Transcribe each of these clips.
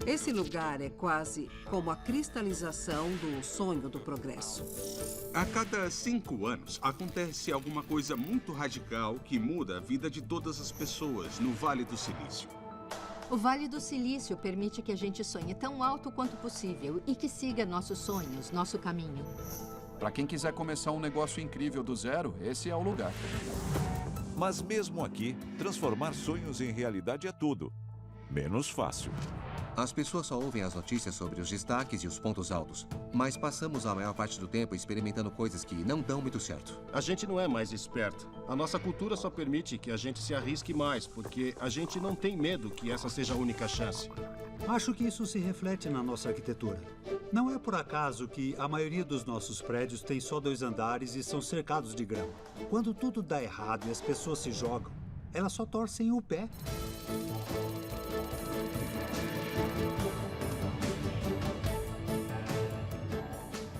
Esse lugar é quase como a cristalização do sonho do progresso. A cada 5 anos, acontece alguma coisa muito radical que muda a vida de todas as pessoas no Vale do Silício. O Vale do Silício permite que a gente sonhe tão alto quanto possível e que siga nossos sonhos, nosso caminho. Para quem quiser começar um negócio incrível do zero, esse é o lugar. Mas mesmo aqui, transformar sonhos em realidade é tudo, menos fácil. As pessoas só ouvem as notícias sobre os destaques e os pontos altos, mas passamos a maior parte do tempo experimentando coisas que não dão muito certo. A gente não é mais esperto. A nossa cultura só permite que a gente se arrisque mais, porque a gente não tem medo que essa seja a única chance. Acho que isso se reflete na nossa arquitetura. Não é por acaso que a maioria dos nossos prédios tem só 2 andares e são cercados de grama. Quando tudo dá errado e as pessoas se jogam, elas só torcem o pé.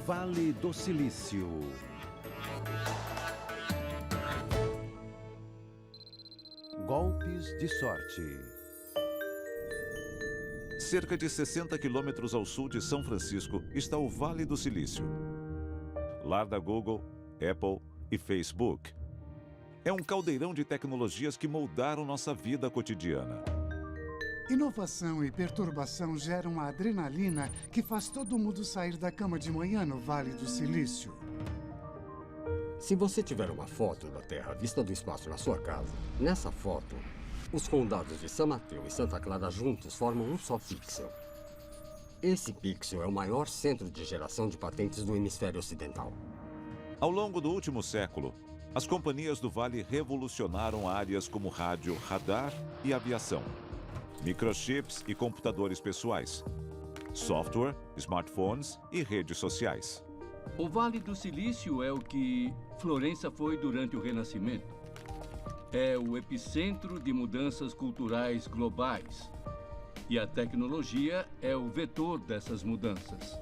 Vale do Silício. Golpes de sorte. Cerca de 60 quilômetros ao sul de São Francisco está o Vale do Silício. Lar da Google, Apple e Facebook. É um caldeirão de tecnologias que moldaram nossa vida cotidiana. Inovação e perturbação geram a adrenalina que faz todo mundo sair da cama de manhã no Vale do Silício. Se você tiver uma foto da Terra vista do espaço na sua casa, nessa foto, os condados de São Mateus e Santa Clara juntos formam um só pixel. Esse pixel é o maior centro de geração de patentes do hemisfério ocidental. Ao longo do último século, as companhias do Vale revolucionaram áreas como rádio, radar e aviação. Microchips e computadores pessoais, software, smartphones e redes sociais. O Vale do Silício é o que Florença foi durante o Renascimento. É o epicentro de mudanças culturais globais. E a tecnologia é o vetor dessas mudanças.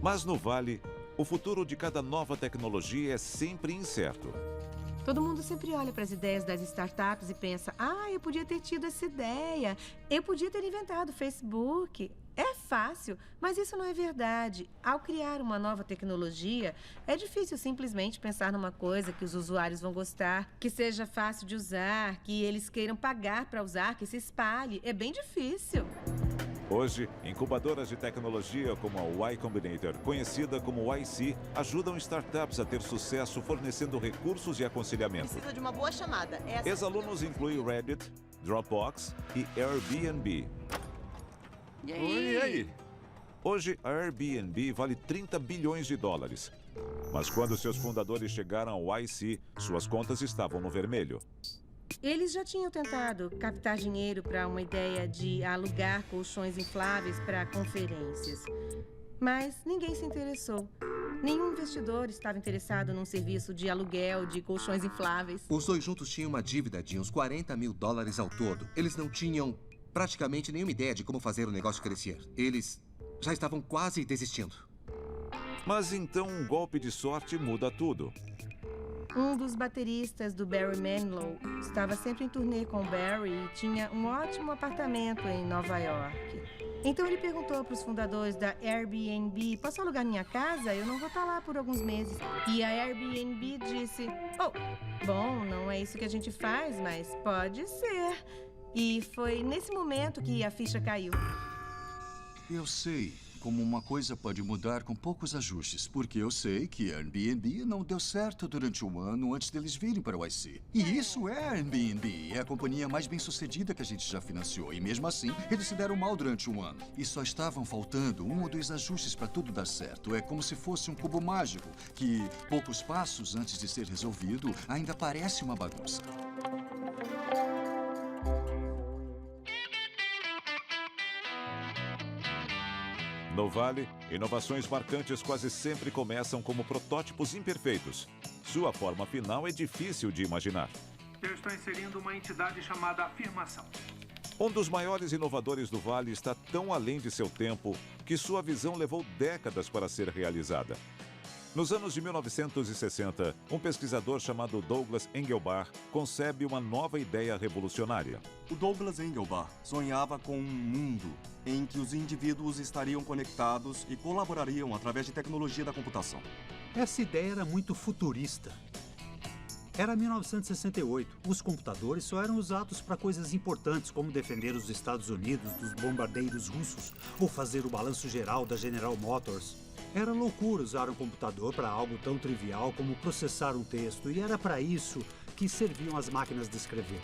Mas no Vale, o futuro de cada nova tecnologia é sempre incerto. Todo mundo sempre olha para as ideias das startups e pensa: eu podia ter tido essa ideia, eu podia ter inventado o Facebook. É fácil, mas isso não é verdade. Ao criar uma nova tecnologia, é difícil simplesmente pensar numa coisa que os usuários vão gostar, que seja fácil de usar, que eles queiram pagar para usar, que se espalhe. É bem difícil. Hoje, incubadoras de tecnologia como a Y Combinator, conhecida como YC, ajudam startups a ter sucesso fornecendo recursos e aconselhamento. Precisa de uma boa chamada. Ex-alunos incluem Reddit, Dropbox e Airbnb. E aí? Hoje, a Airbnb vale 30 bilhões de dólares. Mas quando seus fundadores chegaram ao YC, suas contas estavam no vermelho. Eles já tinham tentado captar dinheiro para uma ideia de alugar colchões infláveis para conferências. Mas ninguém se interessou. Nenhum investidor estava interessado num serviço de aluguel de colchões infláveis. Os dois juntos tinham uma dívida de uns 40 mil dólares ao todo. Eles não tinham praticamente nenhuma ideia de como fazer o negócio crescer. Eles já estavam quase desistindo. Mas então um golpe de sorte muda tudo. Um dos bateristas do Barry Manilow estava sempre em turnê com o Barry e tinha um ótimo apartamento em Nova York. Então ele perguntou para os fundadores da Airbnb: posso alugar minha casa? Eu não vou estar lá por alguns meses. E a Airbnb disse: bom, não é isso que a gente faz, mas pode ser. E foi nesse momento que a ficha caiu. Eu sei como uma coisa pode mudar com poucos ajustes, porque eu sei que a Airbnb não deu certo durante um ano antes deles virem para o YC. E isso é a Airbnb, é a companhia mais bem-sucedida que a gente já financiou. E mesmo assim, eles se deram mal durante um ano. E só estavam faltando um ou dois ajustes para tudo dar certo. É como se fosse um cubo mágico, que poucos passos antes de ser resolvido, ainda parece uma bagunça. No Vale, inovações marcantes quase sempre começam como protótipos imperfeitos. Sua forma final é difícil de imaginar. Eu estou inserindo uma entidade chamada afirmação. Um dos maiores inovadores do Vale está tão além de seu tempo que sua visão levou décadas para ser realizada. Nos anos de 1960, um pesquisador chamado Douglas Engelbart concebe uma nova ideia revolucionária. O Douglas Engelbart sonhava com um mundo em que os indivíduos estariam conectados e colaborariam através de tecnologia da computação. Essa ideia era muito futurista. Era 1968. Os computadores só eram usados para coisas importantes, como defender os Estados Unidos dos bombardeiros russos ou fazer o balanço geral da General Motors. Era loucura usar um computador para algo tão trivial como processar um texto, e era para isso que serviam as máquinas de escrever.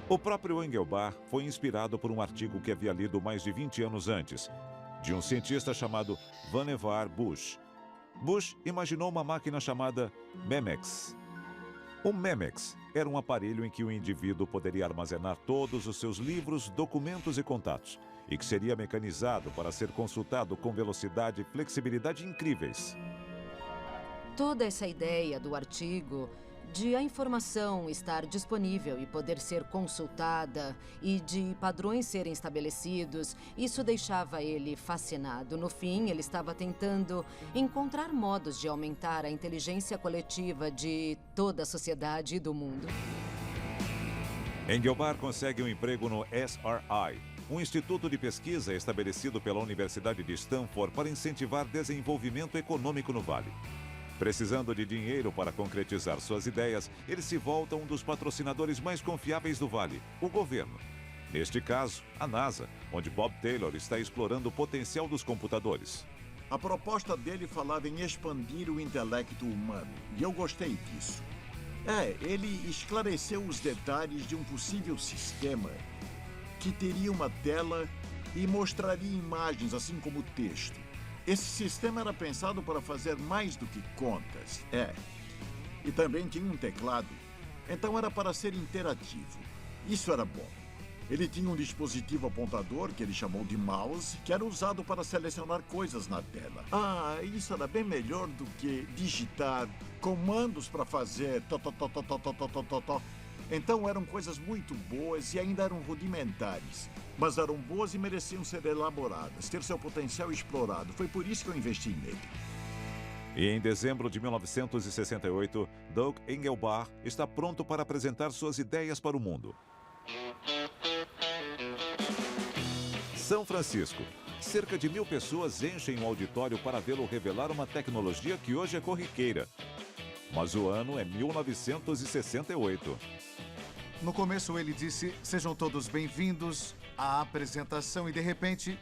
O próprio Engelbart foi inspirado por um artigo que havia lido mais de 20 anos antes, de um cientista chamado Vannevar Bush. Bush imaginou uma máquina chamada Memex. O Memex era um aparelho em que o indivíduo poderia armazenar todos os seus livros, documentos e contatos, e que seria mecanizado para ser consultado com velocidade e flexibilidade incríveis. Toda essa ideia do artigo de a informação estar disponível e poder ser consultada e de padrões serem estabelecidos, isso deixava ele fascinado. No fim, ele estava tentando encontrar modos de aumentar a inteligência coletiva de toda a sociedade e do mundo. Engelbart consegue um emprego no SRI, um instituto de pesquisa estabelecido pela Universidade de Stanford para incentivar desenvolvimento econômico no Vale. Precisando de dinheiro para concretizar suas ideias, ele se volta a um dos patrocinadores mais confiáveis do Vale, o governo. Neste caso, a NASA, onde Bob Taylor está explorando o potencial dos computadores. A proposta dele falava em expandir o intelecto humano, e eu gostei disso. Ele esclareceu os detalhes de um possível sistema que teria uma tela e mostraria imagens, assim como texto. Esse sistema era pensado para fazer mais do que contas. E também tinha um teclado. Então era para ser interativo. Isso era bom. Ele tinha um dispositivo apontador, que ele chamou de mouse, que era usado para selecionar coisas na tela. Isso era bem melhor do que digitar comandos para fazer Então eram coisas muito boas e ainda eram rudimentares. Mas eram boas e mereciam ser elaboradas, ter seu potencial explorado. Foi por isso que eu investi nele. E em dezembro de 1968, Doug Engelbart está pronto para apresentar suas ideias para o mundo. São Francisco. Cerca de 1000 pessoas enchem um auditório para vê-lo revelar uma tecnologia que hoje é corriqueira. Mas o ano é 1968. No começo ele disse, sejam todos bem-vindos à apresentação, e de repente,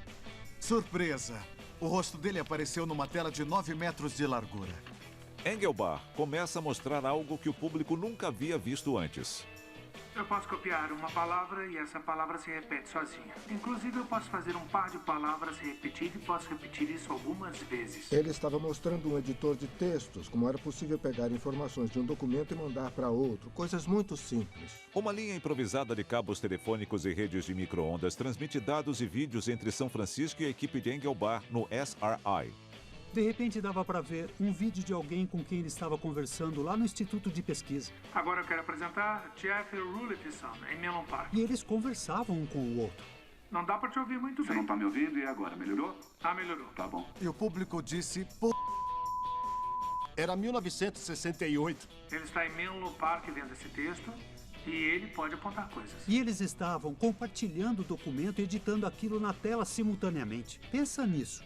surpresa! O rosto dele apareceu numa tela de 9 metros de largura. Engelbart começa a mostrar algo que o público nunca havia visto antes. Eu posso copiar uma palavra e essa palavra se repete sozinha. Inclusive, eu posso fazer um par de palavras repetidas e posso repetir isso algumas vezes. Ele estava mostrando um editor de textos, como era possível pegar informações de um documento e mandar para outro. Coisas muito simples. Uma linha improvisada de cabos telefônicos e redes de micro-ondas transmite dados e vídeos entre São Francisco e a equipe de Engelbart no SRI. De repente dava para ver um vídeo de alguém com quem ele estava conversando lá no Instituto de Pesquisa. Agora eu quero apresentar Jeff Rulifson, em Menlo Park. E eles conversavam um com o outro. Não dá para te ouvir muito bem. Você não tá me ouvindo e agora? Melhorou? Melhorou. Tá bom. E o público disse, Era 1968. Ele está em Menlo Park vendo esse texto e ele pode apontar coisas. E eles estavam compartilhando o documento e editando aquilo na tela simultaneamente. Pensa nisso.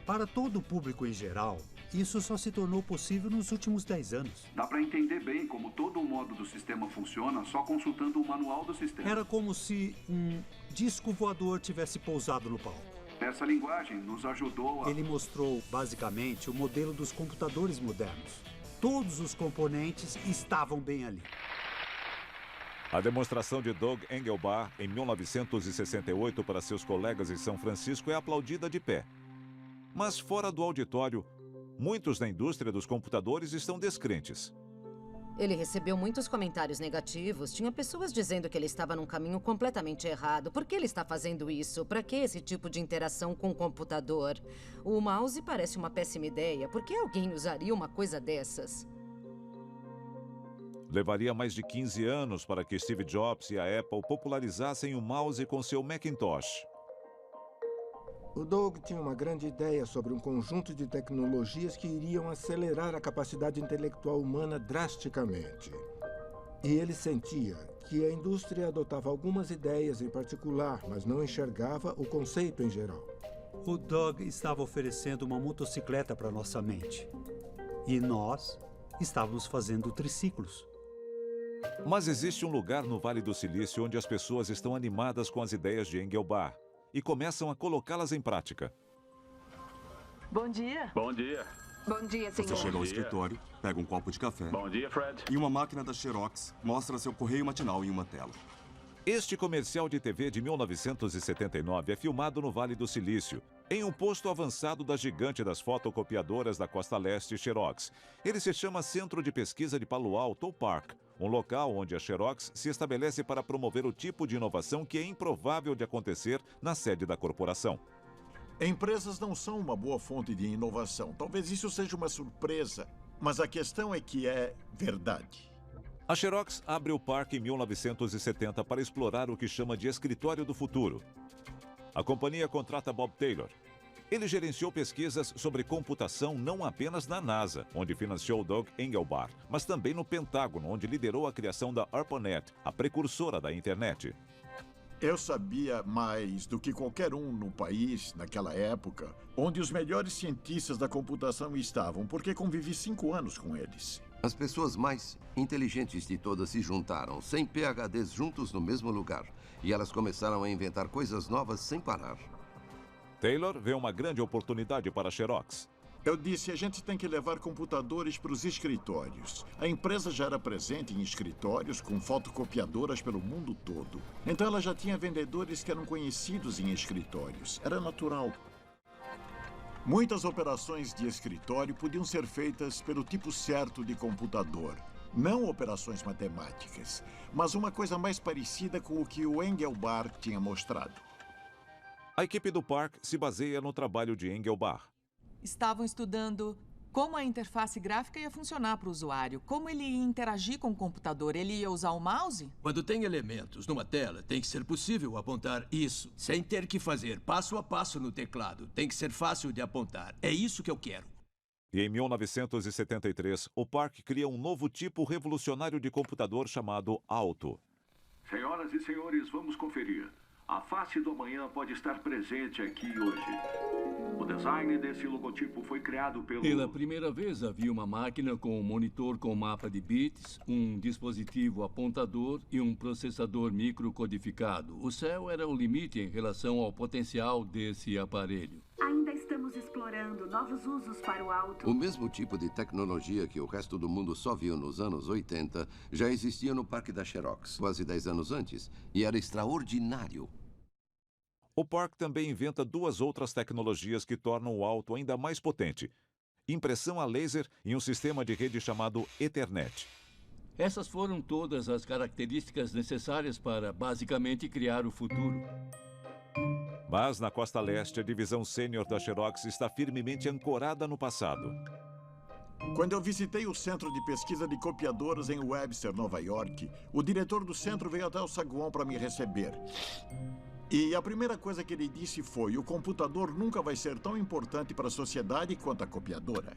Para todo o público em geral, isso só se tornou possível nos últimos 10 anos. Dá para entender bem como todo o modo do sistema funciona só consultando o manual do sistema. Era como se um disco voador tivesse pousado no palco. Essa linguagem nos ajudou a... Ele mostrou, basicamente, o modelo dos computadores modernos. Todos os componentes estavam bem ali. A demonstração de Doug Engelbart em 1968 para seus colegas em São Francisco é aplaudida de pé. Mas fora do auditório, muitos da indústria dos computadores estão descrentes. Ele recebeu muitos comentários negativos. Tinha pessoas dizendo que ele estava num caminho completamente errado. Por que ele está fazendo isso? Para que esse tipo de interação com o computador? O mouse parece uma péssima ideia. Por que alguém usaria uma coisa dessas? Levaria mais de 15 anos para que Steve Jobs e a Apple popularizassem o mouse com seu Macintosh. O Doug tinha uma grande ideia sobre um conjunto de tecnologias que iriam acelerar a capacidade intelectual humana drasticamente. E ele sentia que a indústria adotava algumas ideias em particular, mas não enxergava o conceito em geral. O Doug estava oferecendo uma motocicleta para nossa mente. E nós estávamos fazendo triciclos. Mas existe um lugar no Vale do Silício onde as pessoas estão animadas com as ideias de Engelbart e começam a colocá-las em prática. Bom dia. Bom dia. Bom dia, senhor. Você chega ao escritório, pega um copo de café. Bom dia, Fred. E uma máquina da Xerox mostra seu correio matinal em uma tela. Este comercial de TV de 1979 é filmado no Vale do Silício, em um posto avançado da gigante das fotocopiadoras da Costa Leste, Xerox. Ele se chama Centro de Pesquisa de Palo Alto, ou PARC, um local onde a Xerox se estabelece para promover o tipo de inovação que é improvável de acontecer na sede da corporação. Empresas não são uma boa fonte de inovação. Talvez isso seja uma surpresa, mas a questão é que é verdade. A Xerox abre o parque em 1970 para explorar o que chama de escritório do futuro. A companhia contrata Bob Taylor. Ele gerenciou pesquisas sobre computação não apenas na NASA, onde financiou Doug Engelbart, mas também no Pentágono, onde liderou a criação da ARPANET, a precursora da internet. Eu sabia mais do que qualquer um no país, naquela época, onde os melhores cientistas da computação estavam, porque convivi 5 anos com eles. As pessoas mais inteligentes de todas se juntaram, 100 PhDs juntos no mesmo lugar, e elas começaram a inventar coisas novas sem parar. Taylor vê uma grande oportunidade para a Xerox. Eu disse, a gente tem que levar computadores para os escritórios. A empresa já era presente em escritórios com fotocopiadoras pelo mundo todo. Então ela já tinha vendedores que eram conhecidos em escritórios. Era natural. Muitas operações de escritório podiam ser feitas pelo tipo certo de computador. Não operações matemáticas, mas uma coisa mais parecida com o que o Engelbart tinha mostrado. A equipe do Park se baseia no trabalho de Engelbart. Estavam estudando como a interface gráfica ia funcionar para o usuário, como ele ia interagir com o computador. Ele ia usar o mouse? Quando tem elementos numa tela, tem que ser possível apontar isso, sem ter que fazer passo a passo no teclado. Tem que ser fácil de apontar. É isso que eu quero. E em 1973, o Park cria um novo tipo revolucionário de computador chamado Alto. Senhoras e senhores, vamos conferir. A face do amanhã pode estar presente aqui hoje. O design desse logotipo foi criado pelo... Pela primeira vez havia uma máquina com um monitor com mapa de bits, um dispositivo apontador e um processador microcodificado. O céu era o limite em relação ao potencial desse aparelho. Ainda estamos explorando novos usos para o Alto. O mesmo tipo de tecnologia que o resto do mundo só viu nos anos 80 já existia no Parque da Xerox, quase 10 anos antes, e era extraordinário. O Park também inventa 2 outras tecnologias que tornam o Alto ainda mais potente: impressão a laser e um sistema de rede chamado Ethernet. Essas foram todas as características necessárias para, basicamente, criar o futuro. Mas na Costa Leste, a divisão sênior da Xerox está firmemente ancorada no passado. Quando eu visitei o Centro de Pesquisa de Copiadoras em Webster, Nova York, o diretor do centro veio até o saguão para me receber. E a primeira coisa que ele disse foi: o computador nunca vai ser tão importante para a sociedade quanto a copiadora.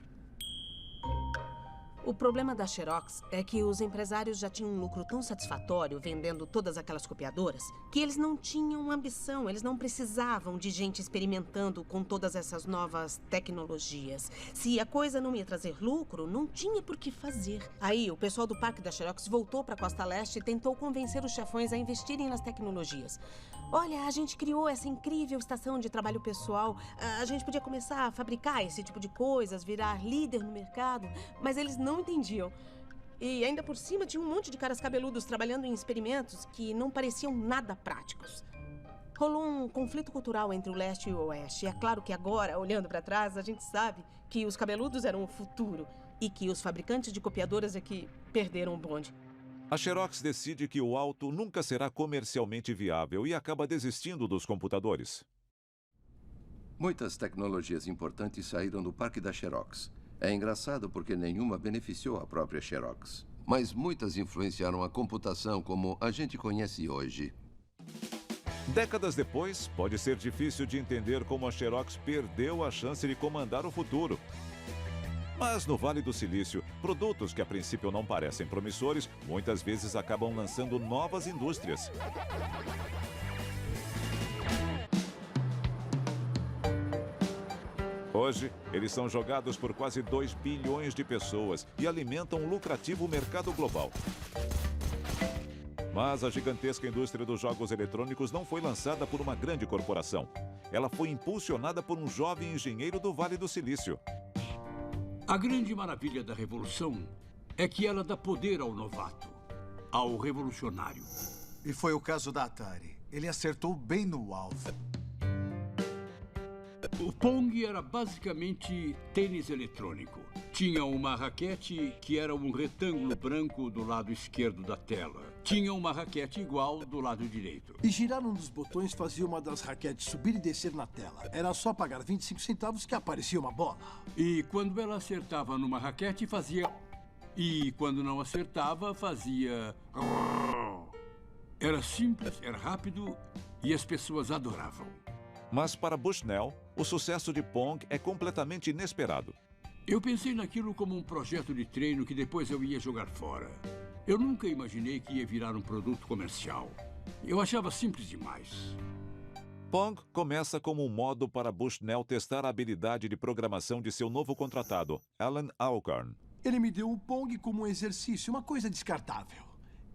O problema da Xerox é que os empresários já tinham um lucro tão satisfatório vendendo todas aquelas copiadoras que eles não tinham ambição, eles não precisavam de gente experimentando com todas essas novas tecnologias. Se a coisa não ia trazer lucro, não tinha por que fazer. Aí o pessoal do Parque da Xerox voltou para a Costa Leste e tentou convencer os chefões a investirem nas tecnologias. Olha, a gente criou essa incrível estação de trabalho pessoal. A gente podia começar a fabricar esse tipo de coisas, virar líder no mercado, mas eles não entendiam. E ainda por cima tinha um monte de caras cabeludos trabalhando em experimentos que não pareciam nada práticos. Rolou um conflito cultural entre o leste e o oeste. E é claro que agora, olhando para trás, a gente sabe que os cabeludos eram o futuro e que os fabricantes de copiadoras é que perderam o bonde. A Xerox decide que o Alto nunca será comercialmente viável e acaba desistindo dos computadores. Muitas tecnologias importantes saíram do Parque da Xerox. É engraçado porque nenhuma beneficiou a própria Xerox. Mas muitas influenciaram a computação como a gente conhece hoje. Décadas depois, pode ser difícil de entender como a Xerox perdeu a chance de comandar o futuro. Mas no Vale do Silício, produtos que a princípio não parecem promissores, muitas vezes acabam lançando novas indústrias. Hoje, eles são jogados por quase 2 bilhões de pessoas e alimentam um lucrativo mercado global. Mas a gigantesca indústria dos jogos eletrônicos não foi lançada por uma grande corporação. Ela foi impulsionada por um jovem engenheiro do Vale do Silício. A grande maravilha da revolução é que ela dá poder ao novato, ao revolucionário. E foi o caso da Atari. Ele acertou bem no alvo. O Pong era basicamente tênis eletrônico. Tinha uma raquete que era um retângulo branco do lado esquerdo da tela. Tinha uma raquete igual do lado direito. E girar um dos botões fazia uma das raquetes subir e descer na tela. Era só pagar 25 centavos que aparecia uma bola. E quando ela acertava numa raquete, fazia... E quando não acertava, fazia... Era simples, era rápido e as pessoas adoravam. Mas para Bushnell, o sucesso de Pong é completamente inesperado. Eu pensei naquilo como um projeto de treino que depois eu ia jogar fora. Eu nunca imaginei que ia virar um produto comercial. Eu achava simples demais. Pong começa como um modo para Bushnell testar a habilidade de programação de seu novo contratado, Alan Alcorn. Ele me deu o Pong como um exercício, uma coisa descartável.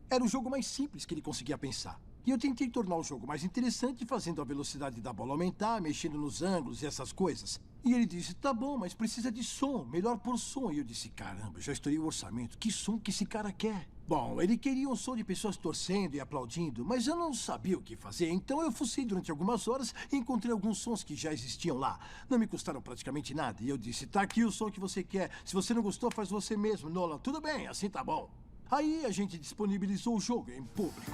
Era o jogo mais simples que ele conseguia pensar. E eu tentei tornar o jogo mais interessante, fazendo a velocidade da bola aumentar, mexendo nos ângulos e essas coisas. E ele disse, tá bom, mas precisa de som, melhor por som. E eu disse, caramba, já estourei o orçamento, que som que esse cara quer? Bom, ele queria um som de pessoas torcendo e aplaudindo, mas eu não sabia o que fazer. Então eu fucei durante algumas horas e encontrei alguns sons que já existiam lá. Não me custaram praticamente nada. E eu disse, tá aqui o som que você quer. Se você não gostou, faz você mesmo, Nolan. Tudo bem, assim tá bom. Aí a gente disponibilizou o jogo em público.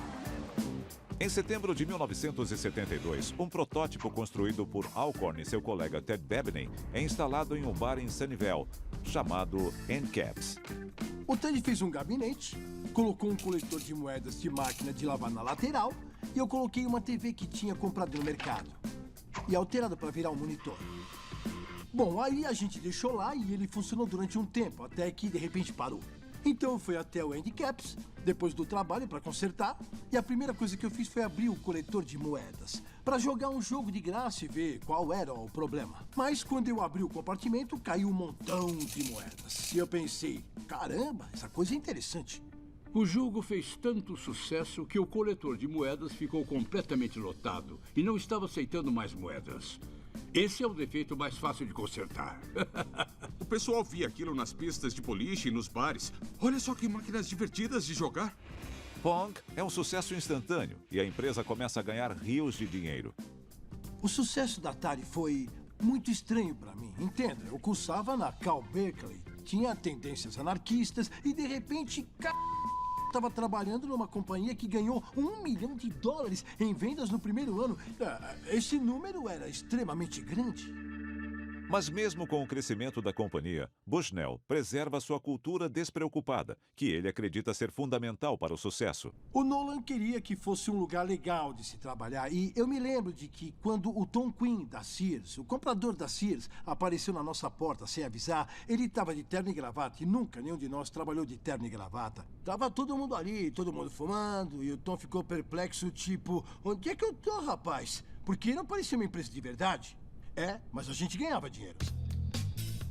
Em setembro de 1972, um protótipo construído por Alcorn e seu colega Ted Dabney é instalado em um bar em Sunnyvale, chamado EndCaps. O Ted fez um gabinete, colocou um coletor de moedas de máquina de lavar na lateral e eu coloquei uma TV que tinha comprado no mercado e alterada para virar um monitor. Bom, aí a gente deixou lá e ele funcionou durante um tempo, até que de repente parou. Então eu fui até o EndCaps, depois do trabalho, para consertar, e a primeira coisa que eu fiz foi abrir o coletor de moedas, para jogar um jogo de graça e ver qual era o problema. Mas quando eu abri o compartimento, caiu um montão de moedas. E eu pensei, caramba, essa coisa é interessante. O jogo fez tanto sucesso que o coletor de moedas ficou completamente lotado e não estava aceitando mais moedas. Esse é o defeito mais fácil de consertar. O pessoal via aquilo nas pistas de boliche e nos bares. Olha só que máquinas divertidas de jogar. Pong é um sucesso instantâneo e a empresa começa a ganhar rios de dinheiro. O sucesso da Atari foi muito estranho para mim, entenda. Eu cursava na Cal Berkeley, tinha tendências anarquistas e de repente... Estava trabalhando numa companhia que ganhou $1 milhão em vendas no primeiro ano. Esse número era extremamente grande. Mas mesmo com o crescimento da companhia, Bushnell preserva sua cultura despreocupada, que ele acredita ser fundamental para o sucesso. O Nolan queria que fosse um lugar legal de se trabalhar. E eu me lembro de que quando o Tom Quinn, da Sears, o comprador da Sears, apareceu na nossa porta sem avisar, ele estava de terno e gravata. E nunca nenhum de nós trabalhou de terno e gravata. Tava todo mundo ali, todo mundo fumando. E o Tom ficou perplexo, tipo, onde é que eu tô, rapaz? Porque não parecia uma empresa de verdade. É, mas a gente ganhava dinheiro.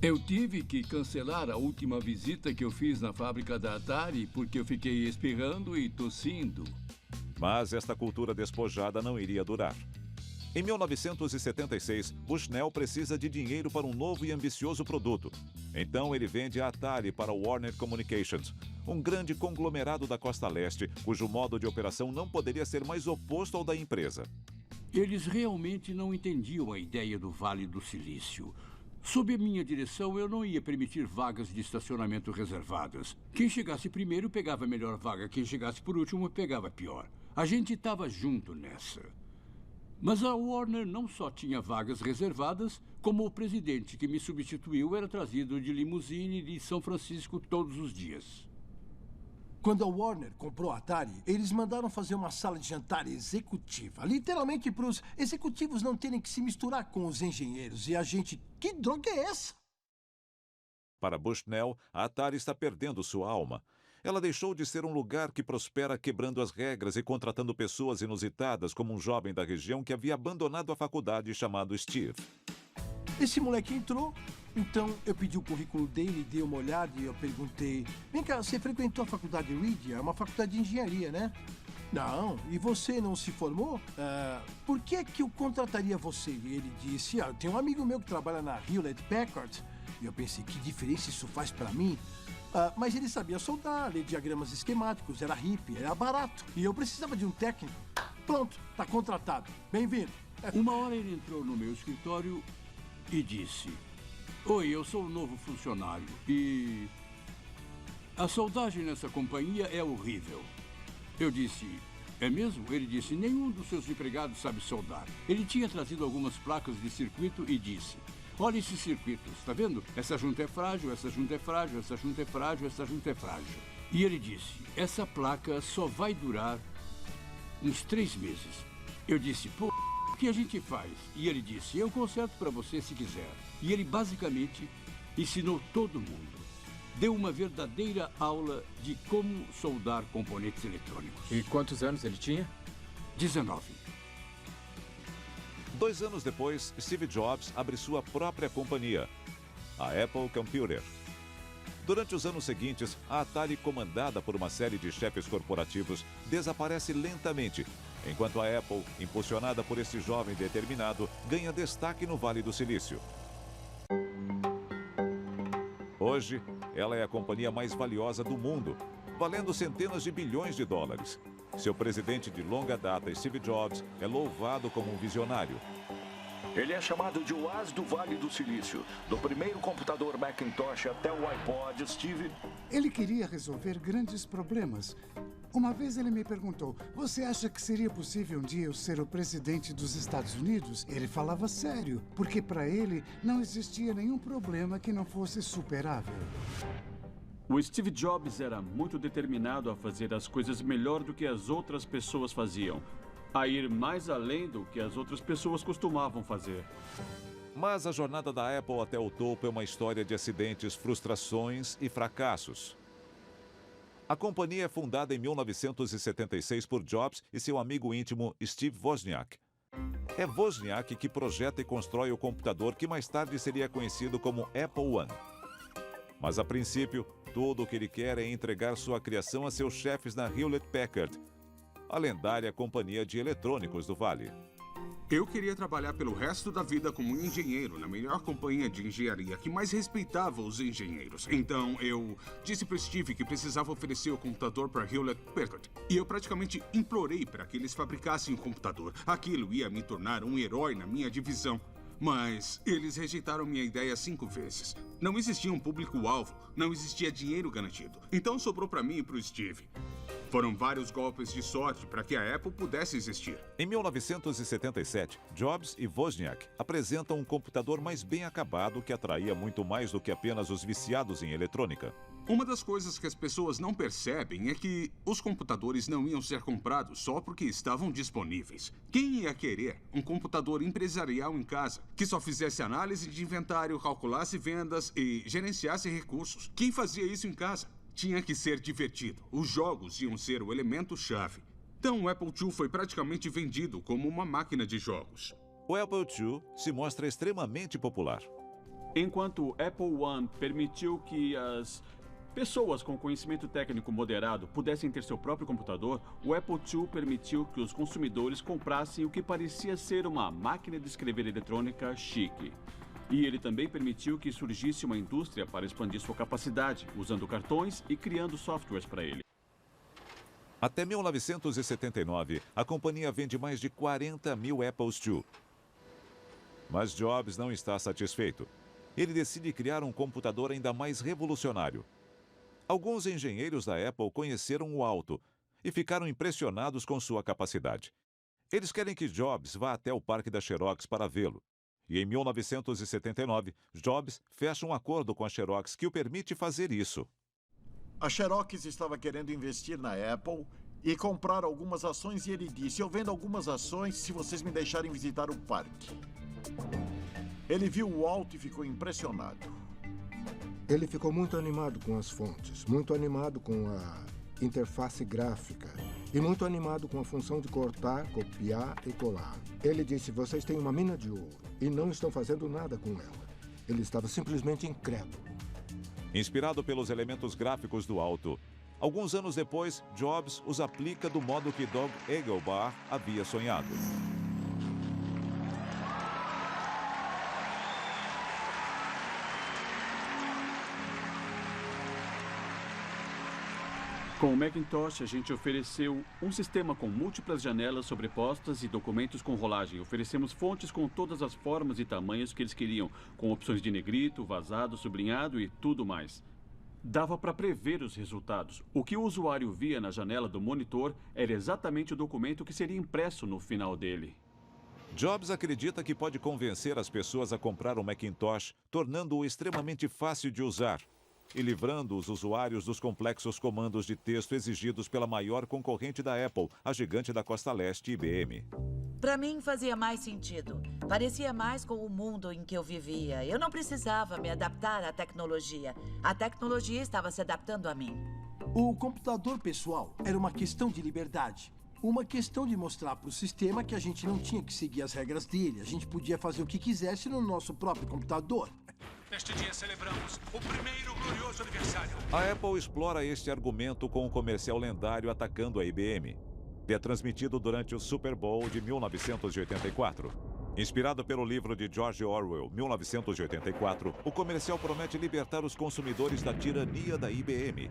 Eu tive que cancelar a última visita que eu fiz na fábrica da Atari porque eu fiquei espirrando e tossindo. Mas esta cultura despojada não iria durar. Em 1976, Bushnell precisa de dinheiro para um novo e ambicioso produto. Então ele vende a Atari para a Warner Communications, um grande conglomerado da Costa Leste, cujo modo de operação não poderia ser mais oposto ao da empresa. Eles realmente não entendiam a ideia do Vale do Silício. Sob a minha direção, eu não ia permitir vagas de estacionamento reservadas. Quem chegasse primeiro pegava a melhor vaga, quem chegasse por último pegava a pior. A gente estava junto nessa. Mas a Warner não só tinha vagas reservadas, como o presidente que me substituiu era trazido de limusine de São Francisco todos os dias. Quando a Warner comprou a Atari, eles mandaram fazer uma sala de jantar executiva. Literalmente para os executivos não terem que se misturar com os engenheiros. E a gente... Que droga é essa? Para Bushnell, a Atari está perdendo sua alma. Ela deixou de ser um lugar que prospera quebrando as regras e contratando pessoas inusitadas, como um jovem da região que havia abandonado a faculdade chamado Steve. Esse moleque entrou, então eu pedi o currículo dele, dei uma olhada e eu perguntei: vem cá, você frequentou a faculdade Reed? É uma faculdade de engenharia, né? Não, e você não se formou? Por que é que eu contrataria você? E ele disse: eu tenho um amigo meu que trabalha na Hewlett Packard. E eu pensei: que diferença isso faz pra mim? Mas ele sabia soldar, ler diagramas esquemáticos, era hippie, era barato. E eu precisava de um técnico. Pronto, tá contratado. Bem-vindo. Uma hora ele entrou no meu escritório e disse: oi, eu sou o novo funcionário e a soldagem nessa companhia é horrível. Eu disse: é mesmo? Ele disse: nenhum dos seus empregados sabe soldar. Ele tinha trazido algumas placas de circuito e disse: olha esses circuitos, está vendo? Essa junta é frágil, essa junta é frágil, essa junta é frágil, essa junta é frágil. E ele disse: essa placa só vai durar uns 3 meses. Eu disse: pô, o que a gente faz? E ele disse: eu conserto para você se quiser. E ele basicamente ensinou todo mundo. Deu uma verdadeira aula de como soldar componentes eletrônicos. E quantos anos ele tinha? 19. 2 anos depois, Steve Jobs abre sua própria companhia, a Apple Computer. Durante os anos seguintes, a Atari, comandada por uma série de chefes corporativos, desaparece lentamente, enquanto a Apple, impulsionada por esse jovem determinado, ganha destaque no Vale do Silício. Hoje, ela é a companhia mais valiosa do mundo, valendo centenas de bilhões de dólares. Seu presidente de longa data, Steve Jobs, é louvado como um visionário. Ele é chamado de o as do Vale do Silício. Do primeiro computador Macintosh até o iPod, Steve... Ele queria resolver grandes problemas. Uma vez ele me perguntou: você acha que seria possível um dia eu ser o presidente dos Estados Unidos? Ele falava sério, porque para ele não existia nenhum problema que não fosse superável. O Steve Jobs era muito determinado a fazer as coisas melhor do que as outras pessoas faziam, a ir mais além do que as outras pessoas costumavam fazer. Mas a jornada da Apple até o topo é uma história de acidentes, frustrações e fracassos. A companhia é fundada em 1976 por Jobs e seu amigo íntimo Steve Wozniak. É Wozniak que projeta e constrói o computador que mais tarde seria conhecido como Apple I. Mas a princípio, tudo o que ele quer é entregar sua criação a seus chefes na Hewlett Packard, a lendária companhia de eletrônicos do Vale. Eu queria trabalhar pelo resto da vida como engenheiro na melhor companhia de engenharia que mais respeitava os engenheiros. Então eu disse para Steve que precisava oferecer o computador para Hewlett Packard. E eu praticamente implorei para que eles fabricassem o computador. Aquilo ia me tornar um herói na minha divisão. Mas eles rejeitaram minha ideia 5 vezes. Não existia um público-alvo, não existia dinheiro garantido. Então sobrou para mim e para o Steve. Foram vários golpes de sorte para que a Apple pudesse existir. Em 1977, Jobs e Wozniak apresentam um computador mais bem acabado que atraía muito mais do que apenas os viciados em eletrônica. Uma das coisas que as pessoas não percebem é que os computadores não iam ser comprados só porque estavam disponíveis. Quem ia querer um computador empresarial em casa que só fizesse análise de inventário, calculasse vendas e gerenciasse recursos? Quem fazia isso em casa? Tinha que ser divertido. Os jogos iam ser o elemento-chave. Então o Apple II foi praticamente vendido como uma máquina de jogos. O Apple II se mostra extremamente popular. Enquanto o Apple I permitiu que as pessoas com conhecimento técnico moderado pudessem ter seu próprio computador, o Apple II permitiu que os consumidores comprassem o que parecia ser uma máquina de escrever eletrônica chique. E ele também permitiu que surgisse uma indústria para expandir sua capacidade, usando cartões e criando softwares para ele. Até 1979, a companhia vende mais de 40 mil Apples II. Mas Jobs não está satisfeito. Ele decide criar um computador ainda mais revolucionário. Alguns engenheiros da Apple conheceram o alto e ficaram impressionados com sua capacidade. Eles querem que Jobs vá até o Parque da Xerox para vê-lo. E em 1979, Jobs fecha um acordo com a Xerox que o permite fazer isso. A Xerox estava querendo investir na Apple e comprar algumas ações e ele disse: eu vendo algumas ações se vocês me deixarem visitar o parque. Ele viu o Walt e ficou impressionado. Ele ficou muito animado com as fontes, muito animado com a interface gráfica e muito animado com a função de cortar, copiar e colar. Ele disse: vocês têm uma mina de ouro e não estão fazendo nada com ela. Ele estava simplesmente incrédulo. Inspirado pelos elementos gráficos do Alto, alguns anos depois, Jobs os aplica do modo que Doug Engelbart havia sonhado. Com o Macintosh, a gente ofereceu um sistema com múltiplas janelas sobrepostas e documentos com rolagem. Oferecemos fontes com todas as formas e tamanhos que eles queriam, com opções de negrito, vazado, sublinhado e tudo mais. Dava para prever os resultados. O que o usuário via na janela do monitor era exatamente o documento que seria impresso no final dele. Jobs acredita que pode convencer as pessoas a comprar um Macintosh, tornando-o extremamente fácil de usar e livrando os usuários dos complexos comandos de texto exigidos pela maior concorrente da Apple, a gigante da Costa Leste, IBM. Para mim fazia mais sentido. Parecia mais com o mundo em que eu vivia. Eu não precisava me adaptar à tecnologia. A tecnologia estava se adaptando a mim. O computador pessoal era uma questão de liberdade. Uma questão de mostrar para o sistema que a gente não tinha que seguir as regras dele. A gente podia fazer o que quisesse no nosso próprio computador. Neste dia celebramos o primeiro glorioso aniversário. A Apple explora este argumento com um comercial lendário atacando a IBM. É transmitido durante o Super Bowl de 1984. Inspirado pelo livro de George Orwell, 1984, o comercial promete libertar os consumidores da tirania da IBM.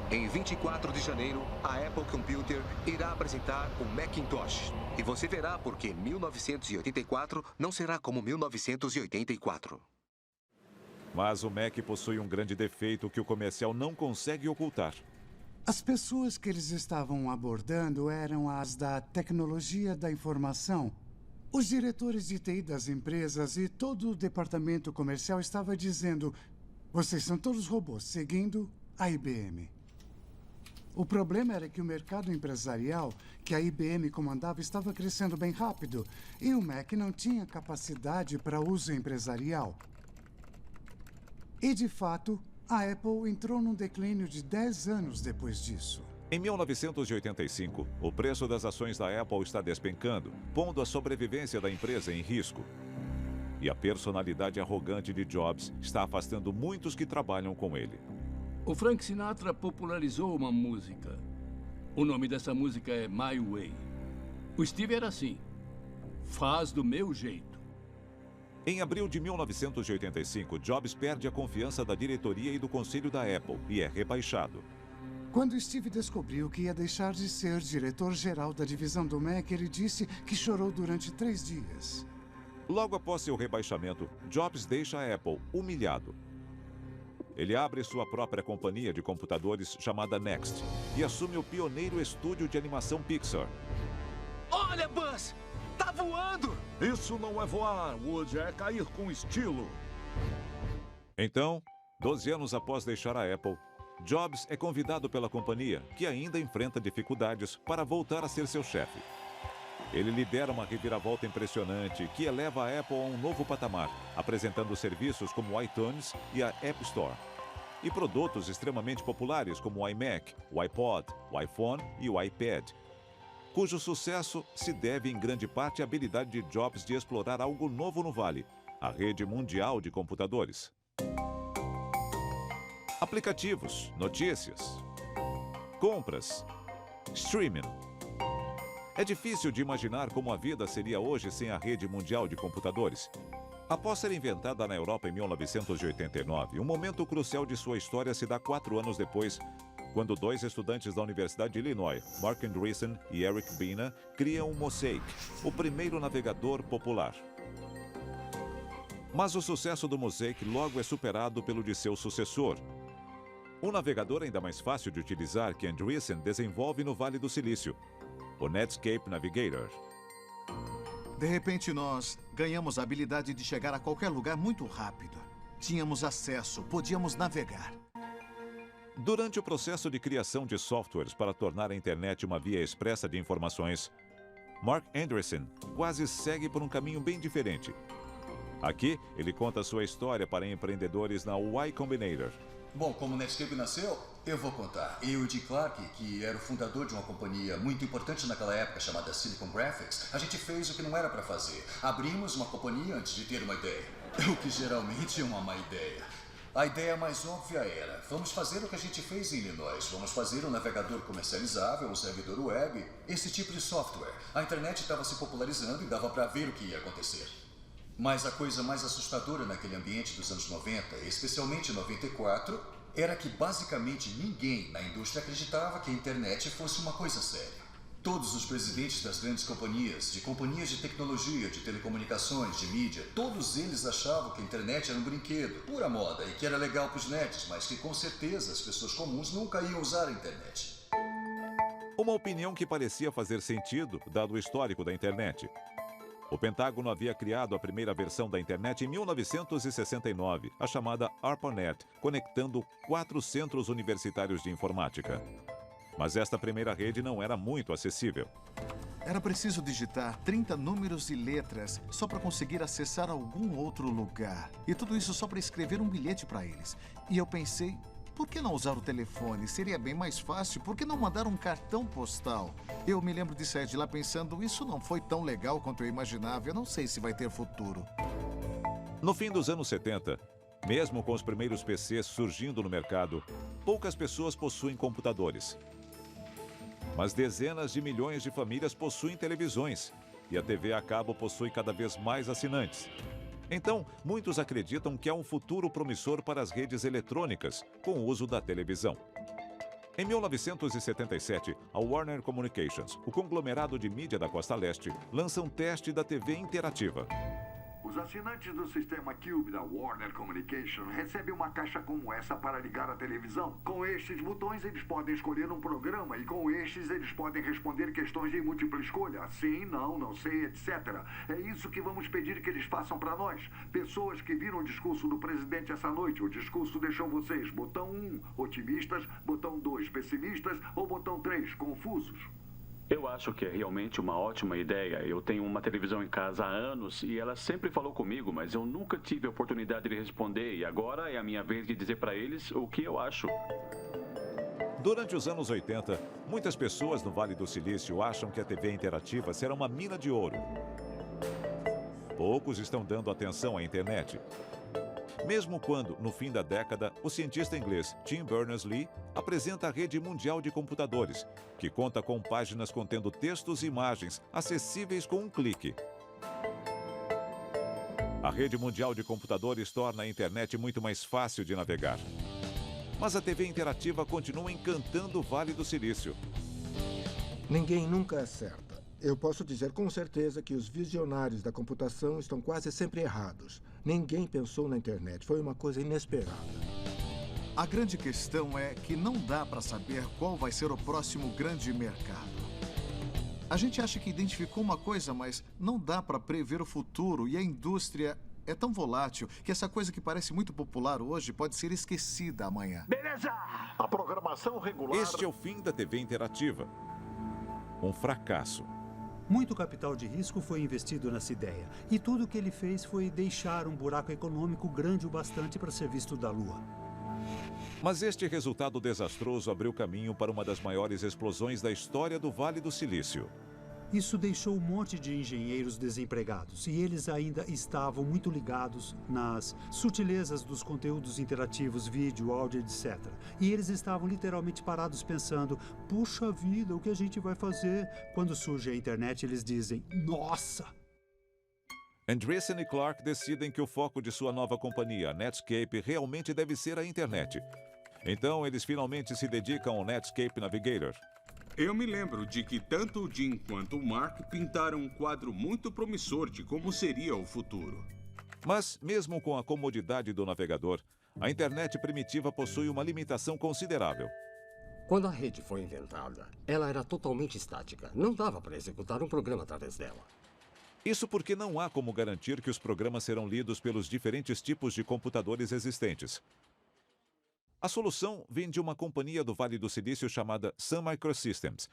Em 24 de janeiro, a Apple Computer irá apresentar o Macintosh. E você verá porque 1984 não será como 1984. Mas o Mac possui um grande defeito que o comercial não consegue ocultar. As pessoas que eles estavam abordando eram as da tecnologia da informação. Os diretores de TI das empresas e todo o departamento comercial estava dizendo: vocês são todos robôs, seguindo a IBM. O problema era que o mercado empresarial que a IBM comandava estava crescendo bem rápido e o Mac não tinha capacidade para uso empresarial. E, de fato, a Apple entrou num declínio de 10 anos depois disso. Em 1985, o preço das ações da Apple está despencando, pondo a sobrevivência da empresa em risco. E a personalidade arrogante de Jobs está afastando muitos que trabalham com ele. O Frank Sinatra popularizou uma música. O nome dessa música é My Way. O Steve era assim: faz do meu jeito. Em abril de 1985, Jobs perde a confiança da diretoria e do conselho da Apple e é rebaixado. Quando Steve descobriu que ia deixar de ser diretor-geral da divisão do Mac, ele disse que chorou durante 3 dias. Logo após seu rebaixamento, Jobs deixa a Apple humilhado. Ele abre sua própria companhia de computadores chamada Next e assume o pioneiro estúdio de animação Pixar. Olha, Buzz! Tá voando! Isso não é voar, Woody, é cair com estilo. Então, 12 anos após deixar a Apple, Jobs é convidado pela companhia, que ainda enfrenta dificuldades, para voltar a ser seu chefe. Ele lidera uma reviravolta impressionante que eleva a Apple a um novo patamar, apresentando serviços como o iTunes e a App Store. E produtos extremamente populares como o iMac, o iPod, o iPhone e o iPad, cujo sucesso se deve em grande parte à habilidade de Jobs de explorar algo novo no Vale, a rede mundial de computadores. Aplicativos, notícias, compras, streaming. É difícil de imaginar como a vida seria hoje sem a rede mundial de computadores. Após ser inventada na Europa em 1989, um momento crucial de sua história se dá 4 anos depois, quando 2 estudantes da Universidade de Illinois, Mark Andreessen e Eric Bina, criam o Mosaic, o primeiro navegador popular. Mas o sucesso do Mosaic logo é superado pelo de seu sucessor, um navegador ainda mais fácil de utilizar que Andreessen desenvolve no Vale do Silício, o Netscape Navigator. De repente, nós ganhamos a habilidade de chegar a qualquer lugar muito rápido. Tínhamos acesso, podíamos navegar. Durante o processo de criação de softwares para tornar a internet uma via expressa de informações, Mark Andreessen quase segue por um caminho bem diferente. Aqui, ele conta sua história para empreendedores na Y Combinator. Bom, como o Netscape nasceu, eu vou contar. Eu e o Dick Clark, que era o fundador de uma companhia muito importante naquela época chamada Silicon Graphics, a gente fez o que não era para fazer. Abrimos uma companhia antes de ter uma ideia. O que geralmente é uma má ideia. A ideia mais óbvia era, vamos fazer o que a gente fez em Illinois. Vamos fazer um navegador comercializável, um servidor web, esse tipo de software. A internet estava se popularizando e dava para ver o que ia acontecer. Mas a coisa mais assustadora naquele ambiente dos anos 90, especialmente em 94, era que basicamente ninguém na indústria acreditava que a internet fosse uma coisa séria. Todos os presidentes das grandes companhias de tecnologia, de telecomunicações, de mídia, todos eles achavam que a internet era um brinquedo, pura moda, e que era legal para os nerds, mas que com certeza as pessoas comuns nunca iam usar a internet. Uma opinião que parecia fazer sentido, dado o histórico da internet. O Pentágono havia criado a primeira versão da internet em 1969, a chamada ARPANET, conectando 4 centros universitários de informática. Mas esta primeira rede não era muito acessível. Era preciso digitar 30 números e letras só para conseguir acessar algum outro lugar. E tudo isso só para escrever um bilhete para eles. E eu pensei, por que não usar o telefone? Seria bem mais fácil. Por que não mandar um cartão postal? Eu me lembro de sair de lá pensando, isso não foi tão legal quanto eu imaginava. Eu não sei se vai ter futuro. No fim dos anos 70, mesmo com os primeiros PCs surgindo no mercado, poucas pessoas possuem computadores. Mas dezenas de milhões de famílias possuem televisões e a TV a cabo possui cada vez mais assinantes. Então, muitos acreditam que há um futuro promissor para as redes eletrônicas com o uso da televisão. Em 1977, a Warner Communications, o conglomerado de mídia da Costa Leste, lança um teste da TV interativa. Os assinantes do sistema Cube da Warner Communication recebem uma caixa como essa para ligar a televisão. Com estes botões, eles podem escolher um programa e com estes, eles podem responder questões de múltipla escolha. Sim, não, não sei, etc. É isso que vamos pedir que eles façam para nós. Pessoas que viram o discurso do presidente essa noite. O discurso deixou vocês botão 1, otimistas, botão 2, pessimistas ou botão 3, confusos. Eu acho que é realmente uma ótima ideia. Eu tenho uma televisão em casa há anos e ela sempre falou comigo, mas eu nunca tive a oportunidade de responder. E agora é a minha vez de dizer para eles o que eu acho. Durante os anos 80, muitas pessoas no Vale do Silício acham que a TV interativa será uma mina de ouro. Poucos estão dando atenção à internet. Mesmo quando, no fim da década, o cientista inglês Tim Berners-Lee apresenta a rede mundial de computadores, que conta com páginas contendo textos e imagens acessíveis com um clique. A rede mundial de computadores torna a internet muito mais fácil de navegar. Mas a TV interativa continua encantando o Vale do Silício. Ninguém nunca acerta. Eu posso dizer com certeza que os visionários da computação estão quase sempre errados. Ninguém pensou na internet. Foi uma coisa inesperada. A grande questão é que não dá para saber qual vai ser o próximo grande mercado. A gente acha que identificou uma coisa, mas não dá para prever o futuro e a indústria é tão volátil que essa coisa que parece muito popular hoje pode ser esquecida amanhã. Beleza! A programação regular... Este é o fim da TV interativa. Um fracasso. Muito capital de risco foi investido nessa ideia. E tudo o que ele fez foi deixar um buraco econômico grande o bastante para ser visto da Lua. Mas este resultado desastroso abriu caminho para uma das maiores explosões da história do Vale do Silício. Isso deixou um monte de engenheiros desempregados e eles ainda estavam muito ligados nas sutilezas dos conteúdos interativos, vídeo, áudio, etc. E eles estavam literalmente parados pensando, puxa vida, o que a gente vai fazer? Quando surge a internet, eles dizem, nossa! Andreessen e Clark decidem que o foco de sua nova companhia, a Netscape, realmente deve ser a internet. Então, eles finalmente se dedicam ao Netscape Navigator. Eu me lembro de que tanto o Jim quanto o Mark pintaram um quadro muito promissor de como seria o futuro. Mas, mesmo com a comodidade do navegador, a internet primitiva possui uma limitação considerável. Quando a rede foi inventada, ela era totalmente estática. Não dava para executar um programa através dela. Isso porque não há como garantir que os programas serão lidos pelos diferentes tipos de computadores existentes. A solução vem de uma companhia do Vale do Silício chamada Sun Microsystems,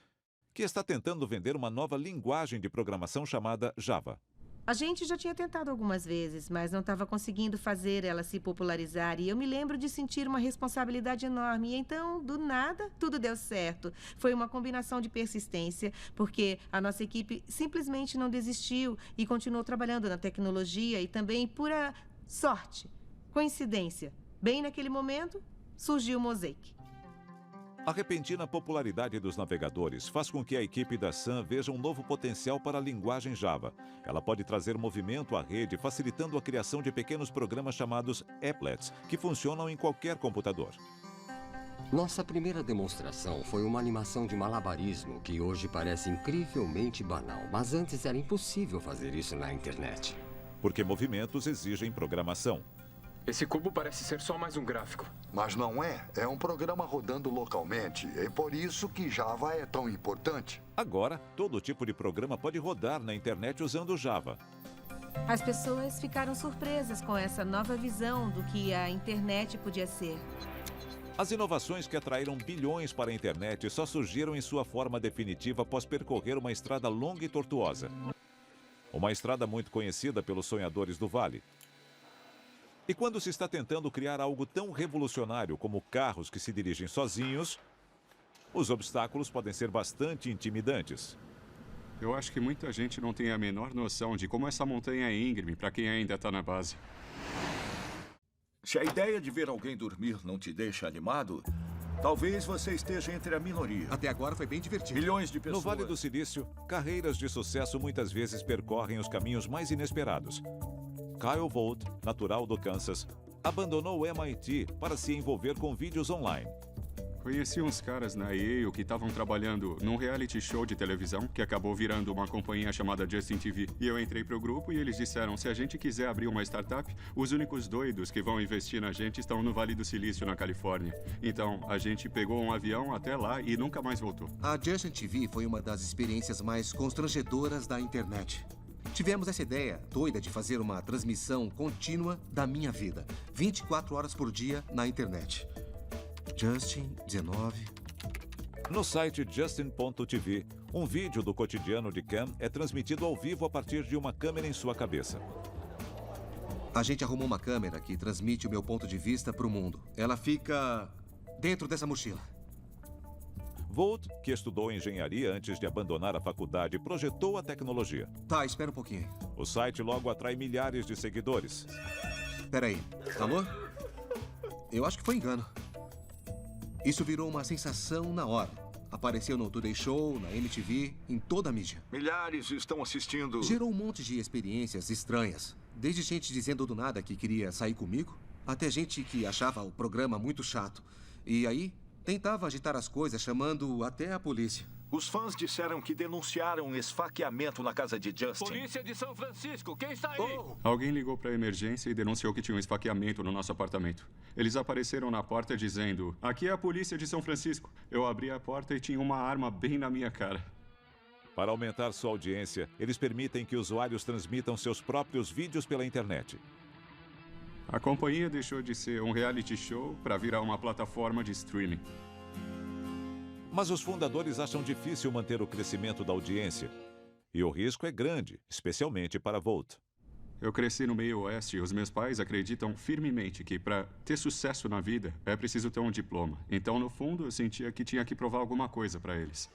que está tentando vender uma nova linguagem de programação chamada Java. A gente já tinha tentado algumas vezes, mas não estava conseguindo fazer ela se popularizar. E eu me lembro de sentir uma responsabilidade enorme. E então, do nada, tudo deu certo. Foi uma combinação de persistência, porque a nossa equipe simplesmente não desistiu e continuou trabalhando na tecnologia e também pura sorte, coincidência. Bem naquele momento, surgiu o Mosaic. A repentina popularidade dos navegadores faz com que a equipe da Sun veja um novo potencial para a linguagem Java. Ela pode trazer movimento à rede, facilitando a criação de pequenos programas chamados applets, que funcionam em qualquer computador. Nossa primeira demonstração foi uma animação de malabarismo que hoje parece incrivelmente banal, mas antes era impossível fazer isso na internet. Porque movimentos exigem programação. Esse cubo parece ser só mais um gráfico. Mas não é. É um programa rodando localmente. É por isso que Java é tão importante. Agora, todo tipo de programa pode rodar na internet usando Java. As pessoas ficaram surpresas com essa nova visão do que a internet podia ser. As inovações que atraíram bilhões para a internet só surgiram em sua forma definitiva após percorrer uma estrada longa e tortuosa. Uma estrada muito conhecida pelos sonhadores do Vale. E quando se está tentando criar algo tão revolucionário como carros que se dirigem sozinhos, os obstáculos podem ser bastante intimidantes. Eu acho que muita gente não tem a menor noção de como essa montanha é íngreme para quem ainda está na base. Se a ideia de ver alguém dormir não te deixa animado, talvez você esteja entre a minoria. Até agora foi bem divertido. Milhões de pessoas. No Vale do Silício, carreiras de sucesso muitas vezes percorrem os caminhos mais inesperados. Kyle Vogt, natural do Kansas, abandonou o MIT para se envolver com vídeos online. Conheci uns caras na Yale que estavam trabalhando num reality show de televisão que acabou virando uma companhia chamada Justin TV. E eu entrei pro grupo e eles disseram, se a gente quiser abrir uma startup, os únicos doidos que vão investir na gente estão no Vale do Silício, na Califórnia. Então, a gente pegou um avião até lá e nunca mais voltou. A Justin TV foi uma das experiências mais constrangedoras da internet. Tivemos essa ideia doida de fazer uma transmissão contínua da minha vida, 24 horas por dia na internet. Justin, 19... No site Justin.tv, um vídeo do cotidiano de Cam é transmitido ao vivo a partir de uma câmera em sua cabeça. A gente arrumou uma câmera que transmite o meu ponto de vista para o mundo. Ela fica dentro dessa mochila. Vogt, que estudou engenharia antes de abandonar a faculdade, projetou a tecnologia. Tá, espera um pouquinho. O site logo atrai milhares de seguidores. Peraí, alô? Eu acho que foi engano. Isso virou uma sensação na hora. Apareceu no Today Show, na MTV, em toda a mídia. Milhares estão assistindo. Gerou um monte de experiências estranhas. Desde gente dizendo do nada que queria sair comigo, até gente que achava o programa muito chato. E aí, tentava agitar as coisas, chamando até a polícia. Os fãs disseram que denunciaram um esfaqueamento na casa de Justin. Polícia de São Francisco, quem está aí? Alguém ligou para a emergência e denunciou que tinha um esfaqueamento no nosso apartamento. Eles apareceram na porta dizendo, aqui é a polícia de São Francisco. Eu abri a porta e tinha uma arma bem na minha cara. Para aumentar sua audiência, eles permitem que usuários transmitam seus próprios vídeos pela internet. A companhia deixou de ser um reality show para virar uma plataforma de streaming. Mas os fundadores acham difícil manter o crescimento da audiência. E o risco é grande, especialmente para Vogt. Eu cresci no meio oeste e os meus pais acreditam firmemente que para ter sucesso na vida é preciso ter um diploma. Então, no fundo, eu sentia que tinha que provar alguma coisa para eles.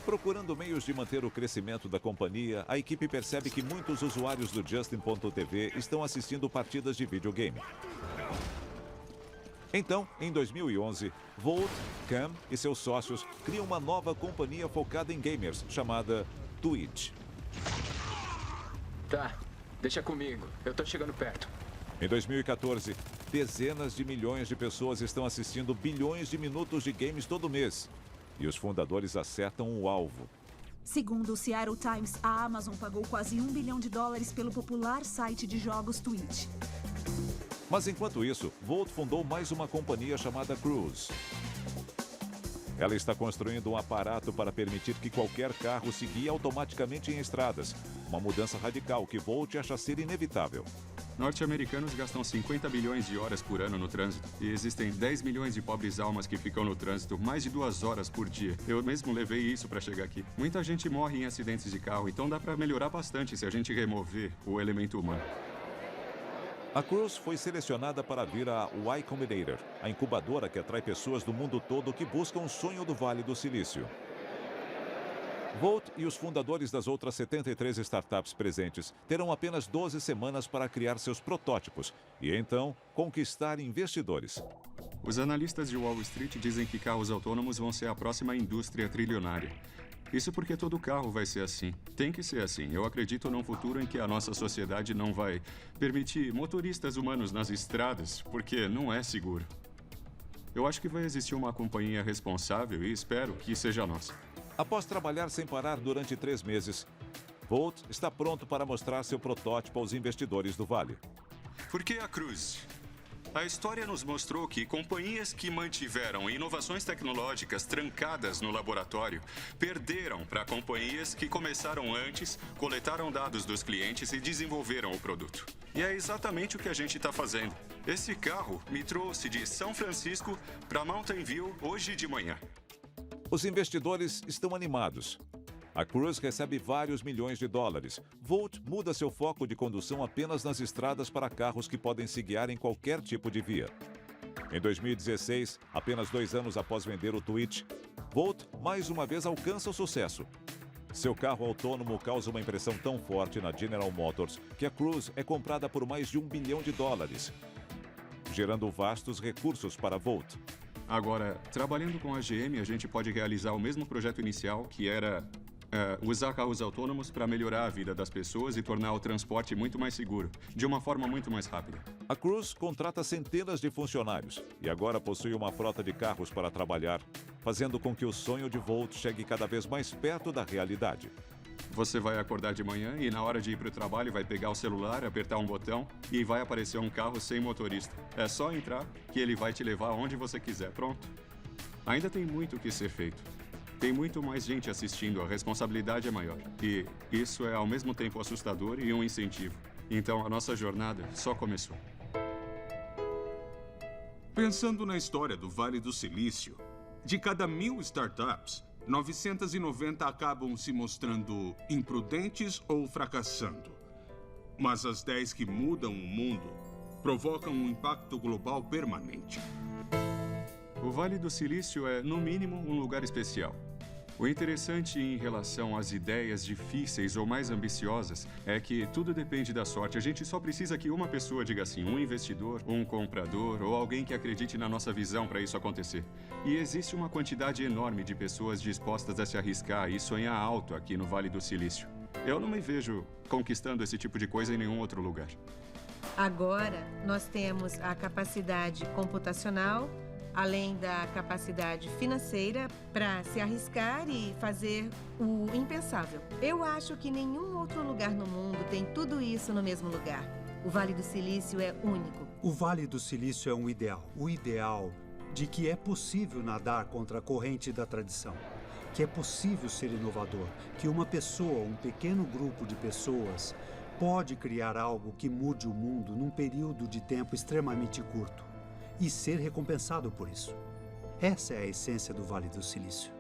Procurando meios de manter o crescimento da companhia, a equipe percebe que muitos usuários do Justin.tv estão assistindo partidas de videogame. Então, em 2011, Vogt, Cam e seus sócios criam uma nova companhia focada em gamers, chamada Twitch. Tá, deixa comigo. Eu tô chegando perto. Em 2014, dezenas de milhões de pessoas estão assistindo bilhões de minutos de games todo mês. E os fundadores acertam o alvo. Segundo o Seattle Times, a Amazon pagou quase $1 bilhão pelo popular site de jogos Twitch. Mas enquanto isso, Vogt fundou mais uma companhia chamada Cruise. Ela está construindo um aparato para permitir que qualquer carro se guie automaticamente em estradas. Uma mudança radical que Vogt acha ser inevitável. Norte-americanos gastam 50 bilhões de horas por ano no trânsito. E existem 10 milhões de pobres almas que ficam no trânsito mais de 2 horas por dia. Eu mesmo levei isso para chegar aqui. Muita gente morre em acidentes de carro, então dá para melhorar bastante se a gente remover o elemento humano. A Cruise foi selecionada para vir a Y Combinator, a incubadora que atrai pessoas do mundo todo que buscam o sonho do Vale do Silício. Volt e os fundadores das outras 73 startups presentes terão apenas 12 semanas para criar seus protótipos e, então, conquistar investidores. Os analistas de Wall Street dizem que carros autônomos vão ser a próxima indústria trilionária. Isso porque todo carro vai ser assim. Tem que ser assim. Eu acredito num futuro em que a nossa sociedade não vai permitir motoristas humanos nas estradas, porque não é seguro. Eu acho que vai existir uma companhia responsável e espero que seja a nossa. Após trabalhar sem parar durante 3 meses, Volt está pronto para mostrar seu protótipo aos investidores do Vale. Por que a Cruise? A história nos mostrou que companhias que mantiveram inovações tecnológicas trancadas no laboratório perderam para companhias que começaram antes, coletaram dados dos clientes e desenvolveram o produto. E é exatamente o que a gente está fazendo. Esse carro me trouxe de São Francisco para Mountain View hoje de manhã. Os investidores estão animados. A Cruise recebe vários milhões de dólares. Volt muda seu foco de condução apenas nas estradas para carros que podem se guiar em qualquer tipo de via. Em 2016, apenas 2 anos após vender o Twitch, Volt mais uma vez alcança o sucesso. Seu carro autônomo causa uma impressão tão forte na General Motors que a Cruise é comprada por mais de $1 bilhão, gerando vastos recursos para Volt. Agora, trabalhando com a GM, a gente pode realizar o mesmo projeto inicial, que era usar carros autônomos para melhorar a vida das pessoas e tornar o transporte muito mais seguro, de uma forma muito mais rápida. A Cruise contrata centenas de funcionários e agora possui uma frota de carros para trabalhar, fazendo com que o sonho de Volt chegue cada vez mais perto da realidade. Você vai acordar de manhã e na hora de ir para o trabalho vai pegar o celular, apertar um botão e vai aparecer um carro sem motorista. É só entrar que ele vai te levar onde você quiser. Pronto. Ainda tem muito o que ser feito. Tem muito mais gente assistindo, a responsabilidade é maior. E isso é ao mesmo tempo assustador e um incentivo. Então a nossa jornada só começou. Pensando na história do Vale do Silício, de cada 1000 startups, 990 acabam se mostrando imprudentes ou fracassando. Mas as 10 que mudam o mundo provocam um impacto global permanente. O Vale do Silício é, no mínimo, um lugar especial. O interessante em relação às ideias difíceis ou mais ambiciosas é que tudo depende da sorte. A gente só precisa que uma pessoa diga sim, um investidor, um comprador ou alguém que acredite na nossa visão para isso acontecer. E existe uma quantidade enorme de pessoas dispostas a se arriscar e sonhar alto aqui no Vale do Silício. Eu não me vejo conquistando esse tipo de coisa em nenhum outro lugar. Agora, nós temos a capacidade computacional, além da capacidade financeira para se arriscar e fazer o impensável. Eu acho que nenhum outro lugar no mundo tem tudo isso no mesmo lugar. O Vale do Silício é único. O Vale do Silício é um ideal. O ideal de que é possível nadar contra a corrente da tradição. Que é possível ser inovador. Que uma pessoa, um pequeno grupo de pessoas, pode criar algo que mude o mundo num período de tempo extremamente curto. E ser recompensado por isso. Essa é a essência do Vale do Silício.